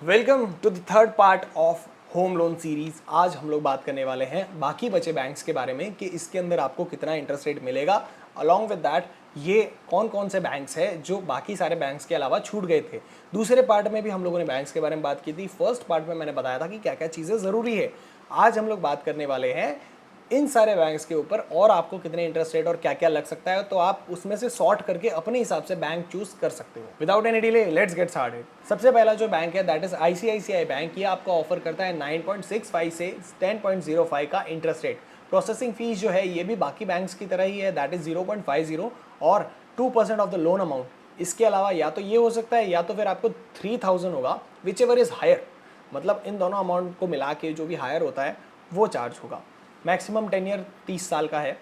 Welcome to the third part of home loan series. आज हम लोग बात करने वाले हैं बाकी बचे बैंक्स के बारे में कि इसके अंदर आपको कितना इंटरेस्ट रेट मिलेगा। अलॉन्ग विद दैट ये कौन कौन से बैंक्स हैं जो बाकी सारे बैंक्स के अलावा छूट गए थे। दूसरे पार्ट में भी हम लोगों ने बैंक्स के बारे में बात की थी। फर्स्ट पार्ट में मैंने बताया था कि क्या क्या चीज़ें ज़रूरी है। आज हम लोग बात करने वाले हैं इन सारे बैंक्स के ऊपर और आपको कितने इंटरेस्ट रेट और क्या क्या लग सकता है, तो आप उसमें से सॉर्ट करके अपने हिसाब से बैंक चूज कर सकते हो। Without any delay let's get started. सबसे पहला जो बैंक है दैट इज आईसीआईसीआई बैंक। ये आपको ऑफर करता है 9.65 से 10.05 का इंटरेस्ट रेट। प्रोसेसिंग फीस जो है ये भी बाकी बैंक्स की तरह ही है, दैट इज 0.50 और 2% ऑफ द लोन अमाउंट। इसके अलावा या तो ये हो सकता है या तो फिर आपको 3000 होगा, विच एवर इज हायर। मतलब इन दोनों अमाउंट को मिला के जो भी हायर होता है वो चार्ज होगा। मैक्सिमम टेन्योर 30 साल का है।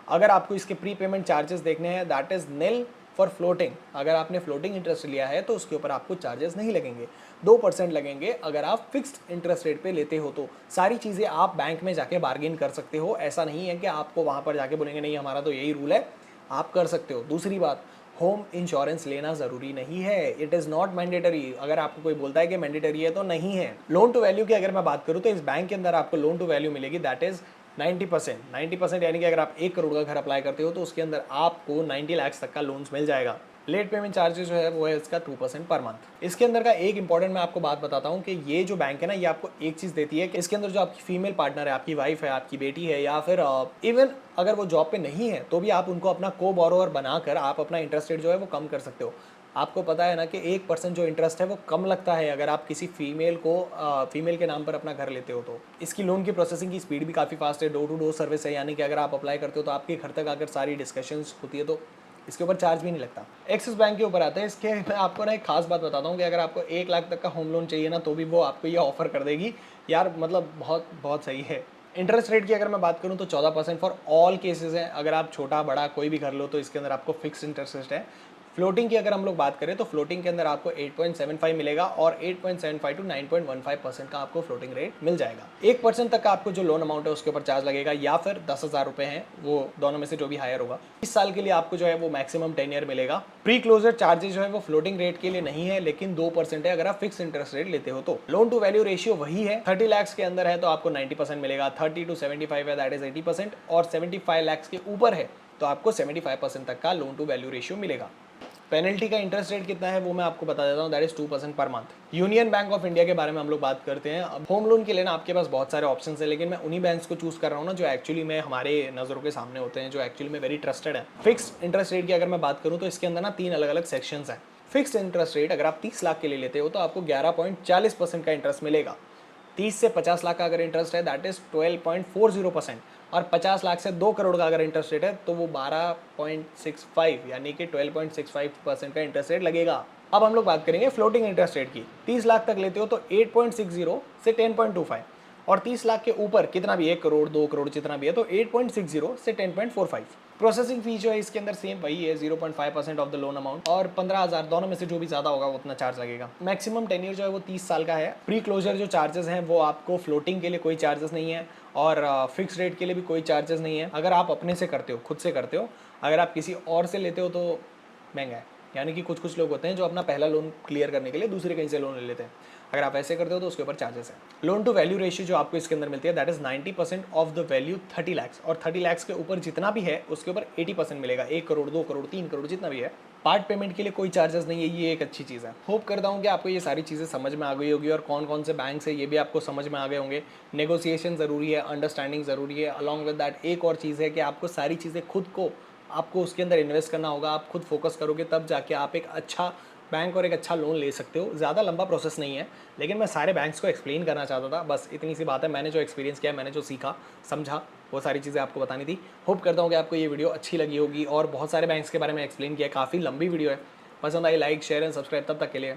अगर आपको इसके प्री पेमेंट चार्जेस देखने हैं that is nil for floating. अगर आपने फ्लोटिंग इंटरेस्ट लिया है तो उसके ऊपर आपको चार्जेस नहीं लगेंगे, 2% लगेंगे। अगर आप फिक्स्ड इंटरेस्ट रेट पे लेते हो तो सारी चीज़ें आप बैंक में जाके बार्गेन कर सकते हो। ऐसा नहीं है कि आपको वहाँ पर जाके बोलेंगे नहीं हमारा तो यही रूल है, आप कर सकते हो। दूसरी बात, होम इंश्योरेंस लेना ज़रूरी नहीं है, इट इज़ नॉट मैंडेटरी। अगर आपको कोई बोलता है कि मैंडेटरी है तो नहीं है। लोन टू वैल्यू की अगर मैं बात करूँ तो इस बैंक के अंदर आपको लोन टू वैल्यू मिलेगी दैट इज़ 90%। यानी कि अगर आप 1 करोड़ का घर अप्लाई करते हो तो उसके अंदर आपको 90 लाख तक का लोन्स मिल जाएगा। लेट पेमेंट चार्जेस जो है वो है इसका 2% पर मंथ। इसके अंदर का एक इंपॉर्टेंट मैं आपको बात बताता हूँ कि ये जो बैंक है ना, ये आपको एक चीज़ देती है कि इसके अंदर जो आपकी फीमेल पार्टनर है, आपकी वाइफ है, आपकी बेटी है, या फिर इवन अगर वो जॉब पे नहीं है तो भी आप उनको अपना को बोरोवर बनाकर आप अपना इंटरेस्ट रेट जो है वो कम कर सकते हो। आपको पता है ना कि 1% जो इंटरेस्ट है वो कम लगता है अगर आप किसी फीमेल के नाम पर अपना घर लेते हो। तो इसकी लोन की प्रोसेसिंग की स्पीड भी काफ़ी फास्ट है, डोर टू डोर सर्विस है। यानी कि अगर आप अप्लाई करते हो तो आपके घर तक आकर सारी डिस्कशंस होती है, तो इसके ऊपर चार्ज भी नहीं लगता। एक्सिस बैंक के ऊपर आता है। इसके मैं आपको ना एक खास बात बताता हूँ कि अगर आपको 1 लाख तक का होम लोन चाहिए ना तो भी वो आपको ये ऑफर कर देगी यार। मतलब बहुत बहुत सही है। इंटरेस्ट रेट की अगर मैं बात करूँ तो 14% फॉर ऑल केसेस है। अगर आप छोटा बड़ा कोई भी घर लो तो इसके अंदर आपको फिक्स इंटरेस्ट रेट है। फ्लोटिंग की अगर हम लोग बात करें तो फ्लोटिंग के अंदर आपको 8.75 मिलेगा और 8.75 टू 9.15% का आपको फ्लोटिंग रेट मिल जाएगा। 1% तक का आपको जो लोन अमाउंट है उसके ऊपर चार्ज लगेगा, या फिर 10,000 रुपए हैं, वो दोनों में से जो भी हायर होगा। इस साल के लिए आपको जो है वो मैक्सिमम 10 ईयर मिलेगा। प्री क्लोजर चार्जेस जो है वो फ्लोटिंग रेट के लिए नहीं है, लेकिन 2% है अगर आप फिक्स इंटरेस्ट रेट लेते हो तो। लोन टू वैल्यू रेशियो वही है। 30 लाख के अंदर है तो आपको 90% मिलेगा, 30 टू 75 है दैट इज 80%, और 75 लाख के ऊपर है तो आपको 75% तक का लोन टू वैल्यू रेशियो मिलेगा। पेनल्टी का इंटरेस्ट रेट कितना है वो मैं आपको बता देता हूँ, that is 2% per month. Union bank of India के बारे में हम लोग बात करते हैं। अब होम लोन के लिए ना आपके पास बहुत सारे ऑप्शन है, लेकिन मैं उन्हीं बैंक्स को चूज कर रहा हूँ ना जो एक्चुअली में हमारे नजरों के सामने होते हैं, जो एक्चुअली में वेरी ट्रस्टेड है। फिक्स्ड इंटरेस्ट रेट की अगर मैं बात करूँ तो इसके अंदर ना 3 अलग अलग सेक्शंस हैं। फिक्स्ड इंटरेस्ट रेट अगर आप 30 लाख के लिए लेते हो तो आपको 11.40% का इंटरेस्ट मिलेगा। 30 से 50 लाख का अगर इंटरेस्ट है दैट इज 12.40%, और 50 लाख से 2 करोड़ का अगर इंटरेस्ट रेट है तो वो 12.65 यानी कि 12.65% का इंटरेस्ट रेट लगेगा। अब हम लोग बात करेंगे फ्लोटिंग इंटरेस्ट रेट की। 30 लाख तक लेते हो तो 8.60 से 10.25, और 30 लाख के ऊपर कितना भी 1 करोड़ 2 करोड़ जितना भी है तो 8.60 से 10.45। प्रोसेसिंग फी जो है इसके अंदर सेम वही है, 0.5% ऑफ द लोन अमाउंट, और 15,000 दोनों में से जो भी ज्यादा होगा वो उतना चार्ज लगेगा। मैक्सिमम टेन्योर जो है वो 30 साल का है। प्री क्लोजर जो चार्जेस हैं वो आपको फ्लोटिंग के लिए कोई चार्जेस नहीं है, और फिक्स रेट के लिए भी कोई चार्जेस नहीं है अगर आप अपने से करते हो, खुद से करते हो। अगर आप किसी और से लेते हो तो महंगा है। यानी कि कुछ लोग होते हैं जो अपना पहला लोन क्लियर करने के लिए दूसरे कहीं से लोन ले लेते हैं। अगर आप ऐसे करते हो तो उसके ऊपर चार्जेस है। लोन टू वैल्यू रेशियो जो आपको इसके अंदर मिलती है that is 90% of the value 30 lakh, और 30 लाख के ऊपर जितना भी है उसके ऊपर 80% मिलेगा। 1 करोड़ 2 करोड़ 3 करोड़ जितना भी है। पार्ट पेमेंट के लिए कोई चार्जेस नहीं है, ये एक अच्छी चीज़ है। होप करता हूँ कि आपको ये सारी चीज़ें समझ में आ गई होगी, और कौन कौन से बैंक है ये भी आपको समझ में आ गए होंगे। नेगोशिएशन ज़रूरी है, अंडरस्टैंडिंग ज़रूरी है। अलॉन्ग विद दैट एक और चीज़ है कि आपको सारी चीज़ें खुद को आपको उसके अंदर इन्वेस्ट करना होगा। आप खुद फोकस करोगे तब जाके आप एक अच्छा बैंक और एक अच्छा लोन ले सकते हो। ज़्यादा लंबा प्रोसेस नहीं है, लेकिन मैं सारे बैंक्स को एक्सप्लेन करना चाहता था, बस इतनी सी बात है। मैंने जो एक्सपीरियंस किया, मैंने जो सीखा समझा, वो सारी चीज़ें आपको बतानी थी। होप करता हूँ कि आपको ये वीडियो अच्छी लगी होगी, और बहुत सारे बैंक्स के बारे में एक्सप्लेन किया, काफ़ी लंबी वीडियो है। पसंद I like share and subscribe. तब तक के लिए